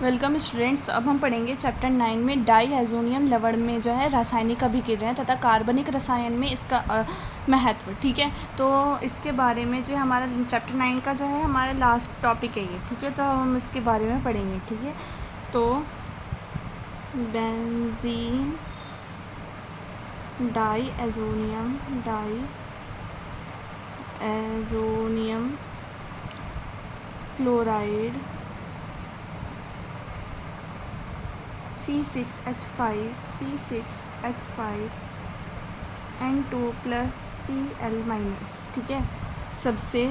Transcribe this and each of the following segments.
Welcome students. अब हम पढ़ेंगे चैप्टर 9 में डाईएज़ोनियम लवण में जो है रासायनिक अभिक्रियाएं तथा कार्बनिक रसायन में इसका महत्व। ठीक है, तो इसके बारे में जो है हमारा चैप्टर 9 का जो है हमारा लास्ट टॉपिक है ये। ठीक है, तो हम इसके बारे में पढ़ेंगे। ठीक है, तो benzene, diazonium chloride C6H5 N2 plus Cl minus. ठीक है, सबसे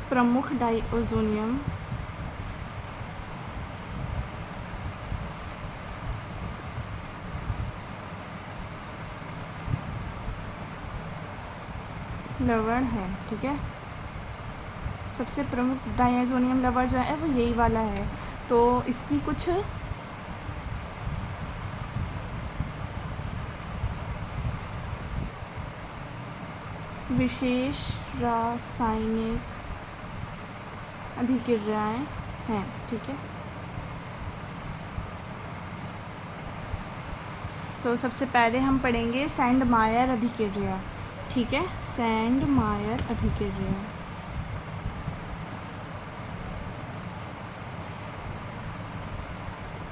प्रमुख डाईओजोनियम लवण है। ठीक है, सबसे प्रमुख डाईओजोनियम लवण जो है वो यही वाला है। तो इसकी कुछ विशेष रासायनिक अभिक्रियाएं हैं। ठीक है, तो सबसे पहले हम पढ़ेंगे सैंडमायर अभिक्रिया। ठीक है, सैंडमायर अभिक्रिया।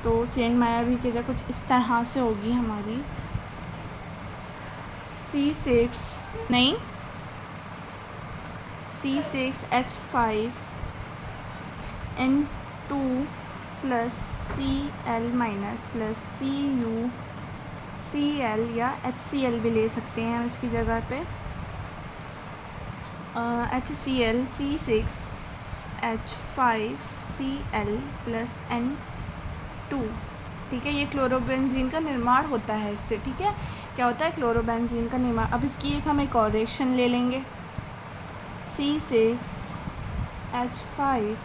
तो सैंडमायर अभिक्रिया कुछ इस तरह से होगी हमारी। C6H5 N2 plus Cl minus plus Cl या HCl भी ले सकते हैं हम इसकी जगह पे। HCl C6H5Cl plus N2। ठीक है, ये क्लोरोबेंजीन का निर्माण होता है इससे। ठीक है, क्या होता है? क्लोरोबेंजीन का निर्माण। अब इसकी हम एक और रिएक्शन ले लेंगे। C6H5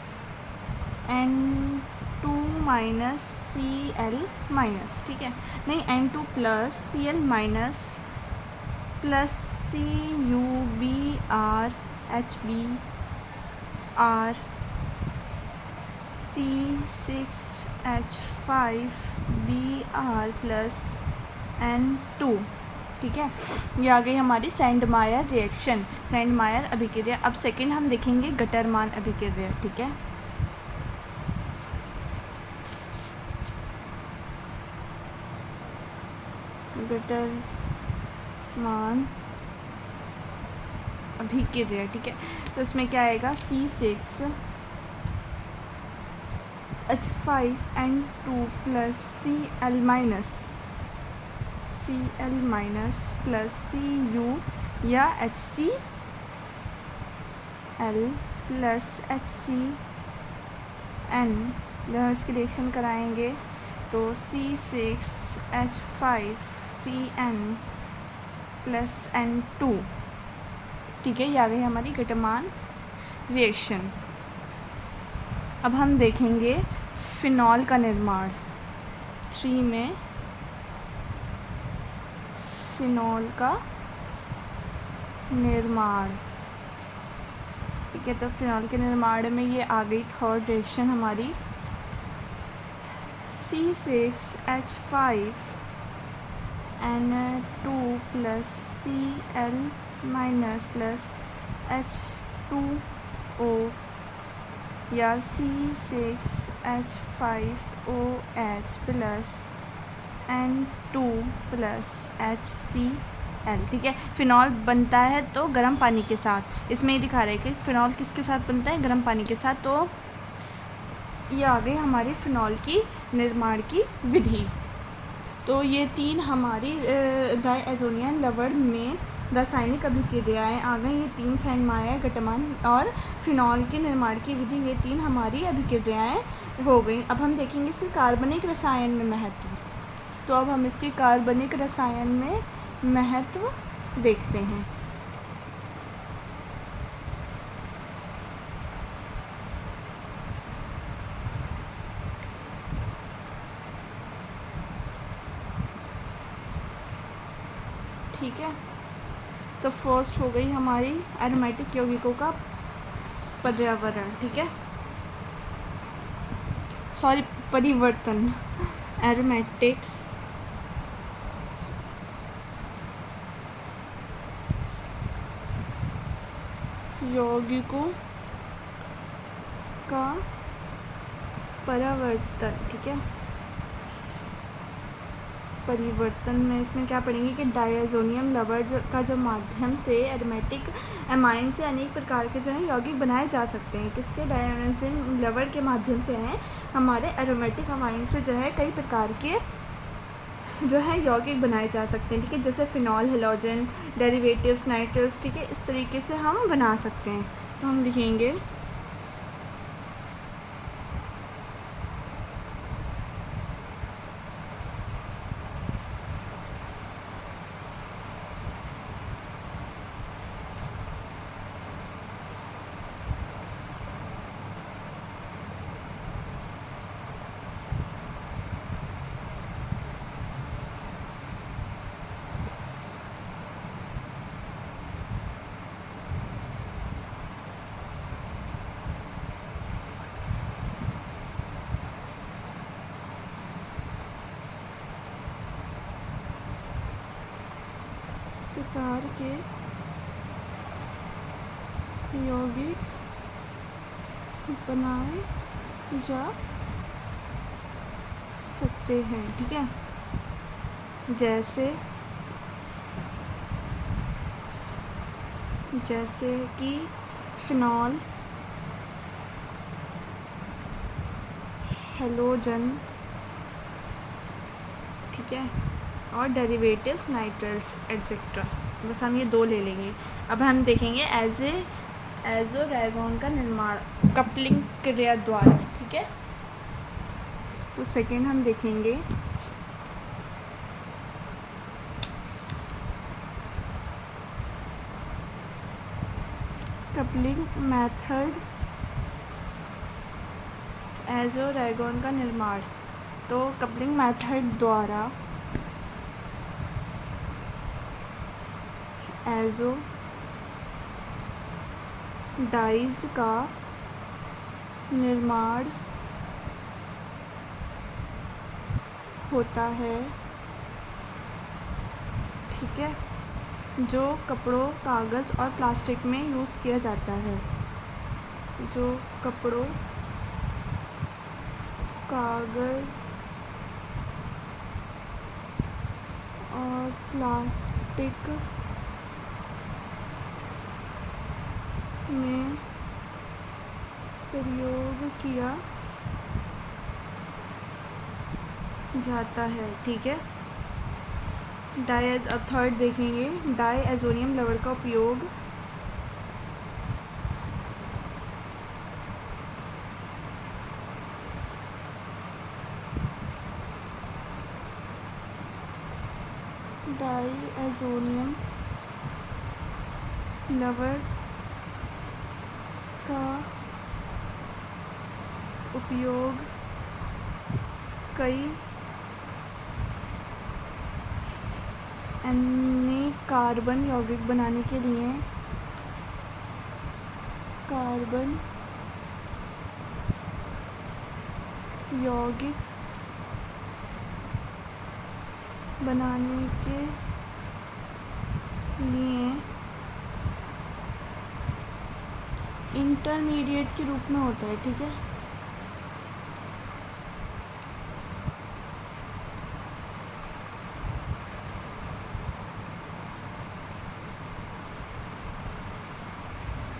N2 minus Cl minus. ठीक है, नहीं, N2 plus Cl minus plus CuBr HBr C6H5Br plus N2। ठीक है, ये आ गई हमारी सैंडमायर रिएक्शन, सैंडमायर अभिक्रिया। अब सेकंड हम देखेंगे गटरमान अभिक्रिया। ठीक है, गटरमान अभिक्रिया। ठीक है, तो इसमें क्या आएगा? C6H5 N2 plus Cl minus plus Cu या HCl प्लस HCN। जब इसकी रिएक्शन कराएंगे तो C6H5Cn प्लस N2। ठीक है, ये आ गई हमारी गटरमान रिएक्शन। अब हम देखेंगे फिनॉल का निर्माण। 3 में फिनॉल का निर्माण। ठीक है, तो फिनॉल के निर्माण में ये आ गई थर्ड रिएक्शन हमारी। C6H5 N2 plus Cl minus plus H2O या C6H5OH plus N2 plus HCl। ठीक है, फिनॉल बनता है तो गर्म पानी के साथ। इसमें ये दिखा रहा है कि फिनॉल किसके साथ बनता है? गर्म पानी के साथ। तो ये आ गई हमारी फिनॉल की निर्माण की विधि। तो ये 3 हमारी डाईएज़ोनियम लवण में रासायनिक अभिक्रियाएं आ गई। ये 3 सैंडमायर, गटरमान और फिनॉल के निर्माण की विधि, ये 3 हमारी अभिक्रियाएं हो गई। अब हम देखेंगे इसके कार्बनिक रसायन में महत्व। तो अब हम इसके कार्बनिक रसायन में महत्व देखते हैं। ठीक है, तो फर्स्ट हो गई हमारी एरोमेटिक यौगिकों का पर्यावरण। ठीक है, सॉरी, परिवर्तन, एरोमेटिक यौगिकों का परावर्तन, ठीक है। परिवर्तन में इसमें क्या पढ़ेंगे कि डायज़ोनियम लवण का जो माध्यम से एरोमेटिक एमाइन से अनेक प्रकार के जो है यौगिक बनाए जा सकते हैं। किसके? डायज़ोनियम लवण के माध्यम से हैं हमारे एरोमेटिक एमाइन से जो है कई प्रकार के जो है यौगिक बनाए जा सकते हैं, ठीक है। जैसे फिनॉल, हेलोजन, डेरिवेटिव्स, नाइट्रल्स, ठीक है, इस तरीके से हम बना सकते हैं। तो हम लिखेंगे प्रकार के यौगिक बनाए जा सकते हैं, ठीक है। जैसे कि फिनॉल, हेलोजन, ठीक है, और डेरिवेटिव्स, नाइट्रल्स एट्सेट्रा। बस हम ये दो ले लेंगे। अब हम देखेंगे एज़ोरैगॉन का निर्माण कपलिंग क्रिया द्वारा, ठीक है। तो सेकेंड हम देखेंगे कपलिंग मेथड, एज़ोरैगॉन का निर्माण। तो कपलिंग मेथड द्वारा एज़ो डाइज का निर्माण होता है, ठीक है, जो कपड़ों, कागज़ और प्लास्टिक में यूज़ किया जाता है। जो कपड़ों, कागज़ और प्लास्टिक में प्रयोग किया जाता है, ठीक है। अब थर्ड देखेंगे डायज़ोनियम लवण का उपयोग डायज़ोनियम लवण का उपयोग कई अन्य कार्बन यौगिक बनाने के लिए कार्बन यौगिक बनाने के लिए इंटरमीडिएट के रूप में होता है, ठीक है।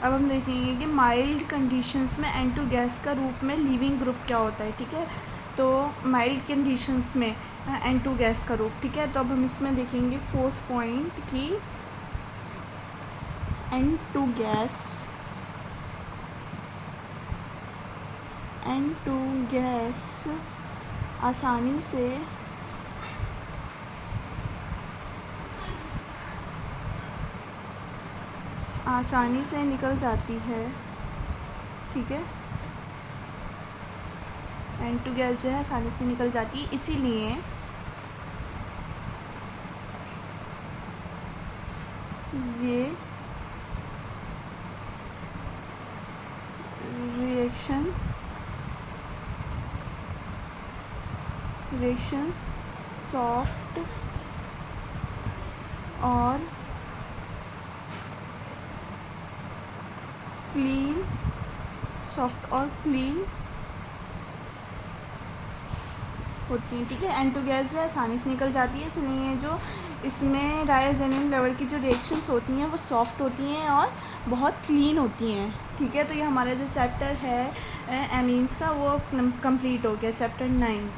अब हम देखेंगे कि माइल्ड कंडीशंस में N2 गैस का रूप में लीविंग ग्रुप क्या होता है, ठीक है। तो माइल्ड कंडीशंस में N2 गैस का रूप, ठीक है। तो अब हम इसमें देखेंगे फोर्थ पॉइंट कि N2 गैस आसानी से निकल जाती है, ठीक है। N2 गैस जो है आसानी से निकल जाती है, इसीलिए ये रिएक्शन रिएक्शंस सॉफ्ट और क्लीन, सॉफ्ट और क्लीन होती हैं, ठीक है। एन टू गैस जो है आसानी से निकल जाती है, इसलिए जो इसमें रायोजेनियम लेवल की जो रिएक्शंस होती हैं वो सॉफ्ट होती हैं और बहुत क्लीन होती हैं, ठीक है। तो ये हमारा जो चैप्टर है एमीन्स का वो कंप्लीट हो गया, चैप्टर 9।